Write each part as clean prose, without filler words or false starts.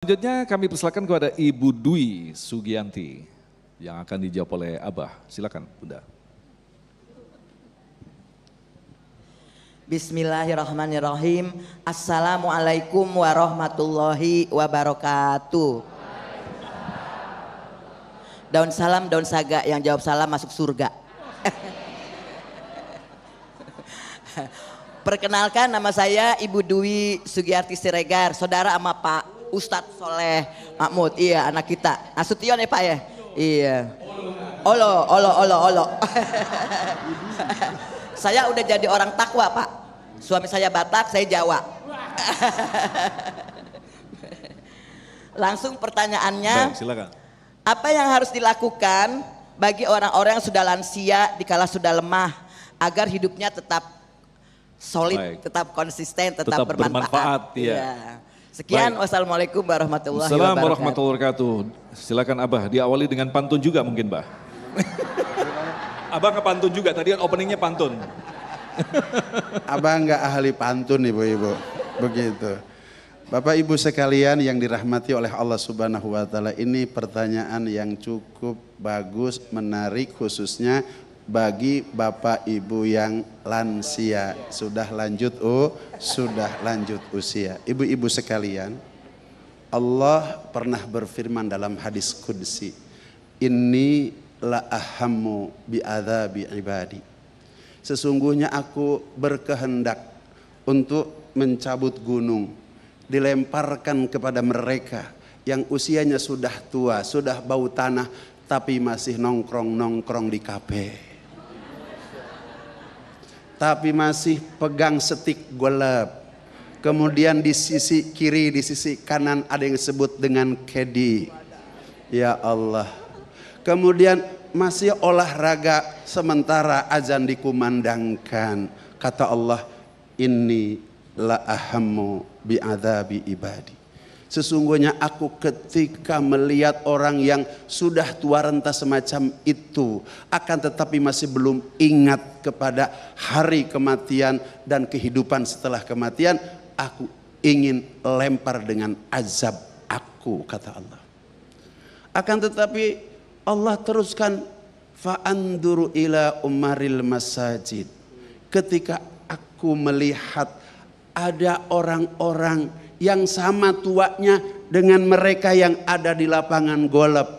Selanjutnya kami persilakan kepada Ibu Dwi Sugianti yang akan dijawab oleh Abah. Silakan Bunda. Bismillahirrahmanirrahim. Assalamualaikum warahmatullahi wabarakatuh. Daun salam, daun saga, yang jawab salam masuk surga. Perkenalkan, nama saya Ibu Dwi Sugiarti Siregar, saudara sama Pak Ustadz Soleh Mahmud. Iya, anak kita. Nasution ya Pak ya? Iya. Olo. Saya udah jadi orang takwa Pak. Suami saya Batak, saya Jawa. Langsung pertanyaannya. Baik, silakan. Apa yang harus dilakukan bagi orang-orang yang sudah lansia dikala sudah lemah agar hidupnya tetap solid, Baik, tetap konsisten, tetap bermanfaat. Ya. Sekian, Baik. wassalamualaikum warahmatullahi Assalamualaikum wabarakatuh. warahmatullahi wabarakatuh. Silakan Abah, diawali dengan pantun juga mungkin Bah. Abah ke pantun juga, tadi kan openingnya pantun. Abah nggak ahli pantun ibu-ibu, begitu. Bapak ibu sekalian yang dirahmati oleh Allah Subhanahu wa Ta'ala, ini pertanyaan yang cukup bagus, menarik, khususnya bagi bapak ibu yang lansia, sudah lanjut usia. Ibu-ibu sekalian, Allah pernah berfirman dalam hadis qudsi, inni la ahammu bi'adzabi ibadi. Sesungguhnya aku berkehendak untuk mencabut gunung, dilemparkan kepada mereka yang usianya sudah tua, sudah bau tanah, tapi masih nongkrong-nongkrong di kafe. Tapi masih pegang setik golep. Kemudian di sisi kiri, di sisi kanan ada yang disebut dengan kedi. Ya Allah. Kemudian masih olahraga sementara azan dikumandangkan. Kata Allah, inni la ahammu bi'adzabi ibadi. Sesungguhnya aku ketika melihat orang yang sudah tua renta semacam itu, akan tetapi masih belum ingat kepada hari kematian dan kehidupan setelah kematian, aku ingin lempar dengan azab aku, kata Allah. Akan tetapi Allah teruskan, fa'anduru ila umaril masajid. Ketika aku melihat ada orang-orang yang sama tuanya dengan mereka yang ada di lapangan golf,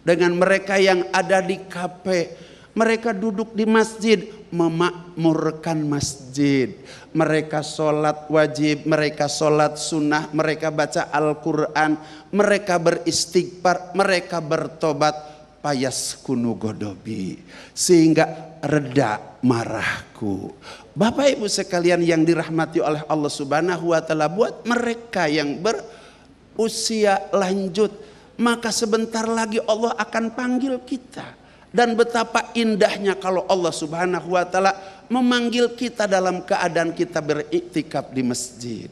dengan mereka yang ada di kafe. Mereka duduk di masjid, memakmurkan masjid. Mereka sholat wajib, mereka sholat sunnah, mereka baca Al-Quran, mereka beristighfar, mereka bertobat. Payas kunu godobi, sehingga reda marahku. Bapak ibu sekalian yang dirahmati oleh Allah Subhanahu wa Ta'ala, buat mereka yang berusia lanjut, maka sebentar lagi Allah akan panggil kita. Dan betapa indahnya kalau Allah Subhanahu wa Ta'ala memanggil kita dalam keadaan kita beriktikaf di masjid.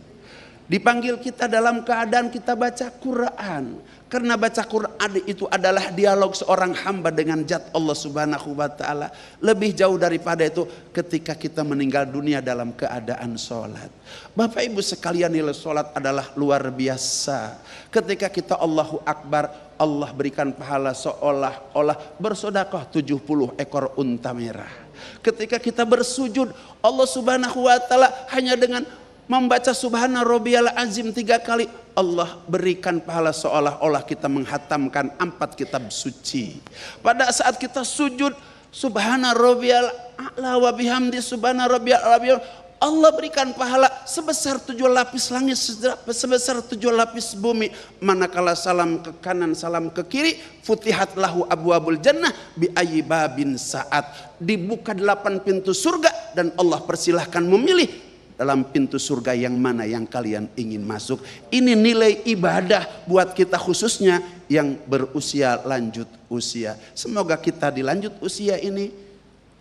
Dipanggil kita dalam keadaan kita baca Quran. Karena baca Quran itu adalah dialog seorang hamba dengan zat Allah Subhanahu wa Ta'ala. Lebih jauh daripada itu ketika kita meninggal dunia dalam keadaan sholat. Bapak ibu sekalian, nilai sholat adalah luar biasa. Ketika kita Allahu Akbar, Allah berikan pahala seolah-olah bersedekah 70 ekor unta merah. Ketika kita bersujud, Allah Subhanahu wa Ta'ala hanya dengan membaca Subhana Rabbiyal Azim 3 kali, Allah berikan pahala seolah-olah kita menghatamkan 4 kitab suci. Pada saat kita sujud, Subhana Rabbiyal A'la wa bihamdi Subhana Rabbiyal A'la, Allah berikan pahala sebesar 7 lapis langit, sebesar 7 lapis bumi. Manakala salam ke kanan, salam ke kiri, futihat lahu abwabul jannah bi ayyi babin sa'at. Dibuka 8 pintu surga dan Allah persilahkan memilih dalam pintu surga yang mana yang kalian ingin masuk. Ini nilai ibadah buat kita khususnya yang berusia lanjut usia. Semoga kita di lanjut usia ini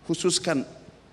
khususkan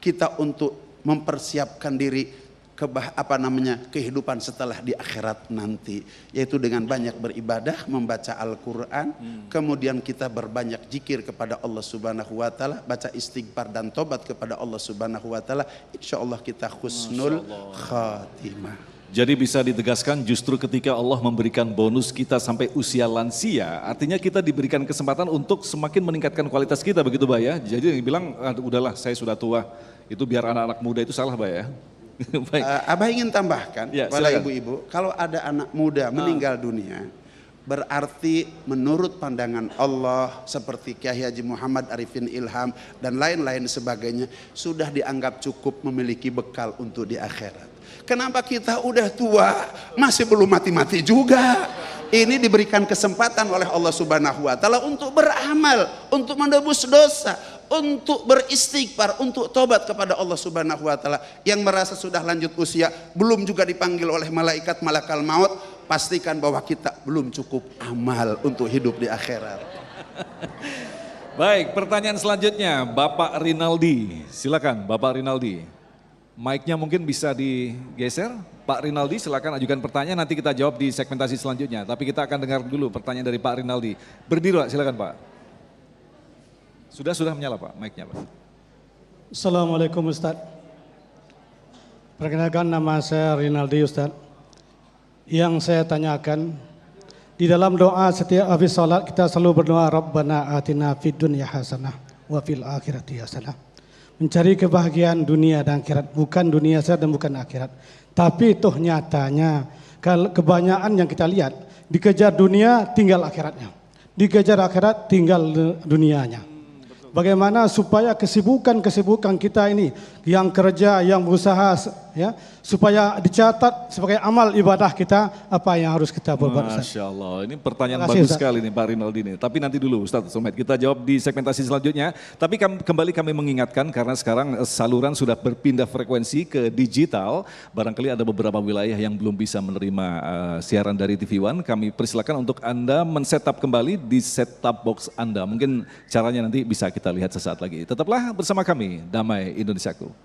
kita untuk mempersiapkan diri kehidupan setelah di akhirat nanti, yaitu dengan banyak beribadah, membaca Al-Quran, kemudian kita berbanyak zikir kepada Allah Subhanahu wa Ta'ala, baca istighfar dan tobat kepada Allah Subhanahu wa Ta'ala. Insya Allah kita husnul khatimah. Jadi bisa ditegaskan justru ketika Allah memberikan bonus kita sampai usia lansia, artinya kita diberikan kesempatan untuk semakin meningkatkan kualitas kita, begitu Mbak ya. Jadi yang bilang, udahlah saya sudah tua, itu biar anak-anak muda itu salah Mbak ya. Baik. Abah ingin tambahkan Ya, pada silakan. ibu-ibu, kalau ada anak muda meninggal dunia, berarti menurut pandangan Allah seperti Kiai Haji Muhammad Arifin Ilham dan lain-lain sebagainya sudah dianggap cukup memiliki bekal untuk di akhirat. Kenapa kita udah tua masih belum mati-mati juga? Ini diberikan kesempatan oleh Allah Subhanahu wa taala untuk beramal, untuk menebus dosa, untuk beristighfar, untuk tobat kepada Allah Subhanahu wa taala. Yang merasa sudah lanjut usia, belum juga dipanggil oleh malaikat malakal maut, pastikan bahwa kita belum cukup amal untuk hidup di akhirat. Baik, pertanyaan selanjutnya Bapak Rinaldi. Silakan Bapak Rinaldi. Mic-nya mungkin bisa digeser. Pak Rinaldi silakan ajukan pertanyaan, nanti kita jawab di segmentasi selanjutnya. Tapi kita akan dengar dulu pertanyaan dari Pak Rinaldi. Berdiri Pak, silakan Pak. Sudah menyala Pak, mic-nya Pak. Assalamualaikum Ustaz. Perkenalkan nama saya Rinaldi Ustaz. Yang saya tanyakan, di dalam doa setiap habis sholat kita selalu berdoa Rabbana atina fid dunya hasanah wa fil akhirati hasanah. Mencari kebahagiaan dunia dan akhirat, bukan dunia saja dan bukan akhirat. Tapi toh nyatanya kebanyakan yang kita lihat dikejar dunia tinggal akhiratnya, dikejar akhirat tinggal dunianya. Bagaimana supaya kesibukan kita ini yang kerja, yang berusaha ya, supaya dicatat sebagai amal ibadah kita apa yang harus kita berbuat. Masya Allah, ini pertanyaan Terima kasih, bagus Ustaz. sekali nih Pak Rinaldi ini. Tapi nanti dulu Ustaz Somad, kita jawab di segmentasi selanjutnya. Tapi kembali kami mengingatkan karena sekarang saluran sudah berpindah frekuensi ke digital. Barangkali ada beberapa wilayah yang belum bisa menerima siaran dari TV One. Kami persilakan untuk Anda men-setup kembali di set-top box Anda. Mungkin caranya nanti bisa kita lihat sesaat lagi. Tetaplah bersama kami, Damai Indonesiaku.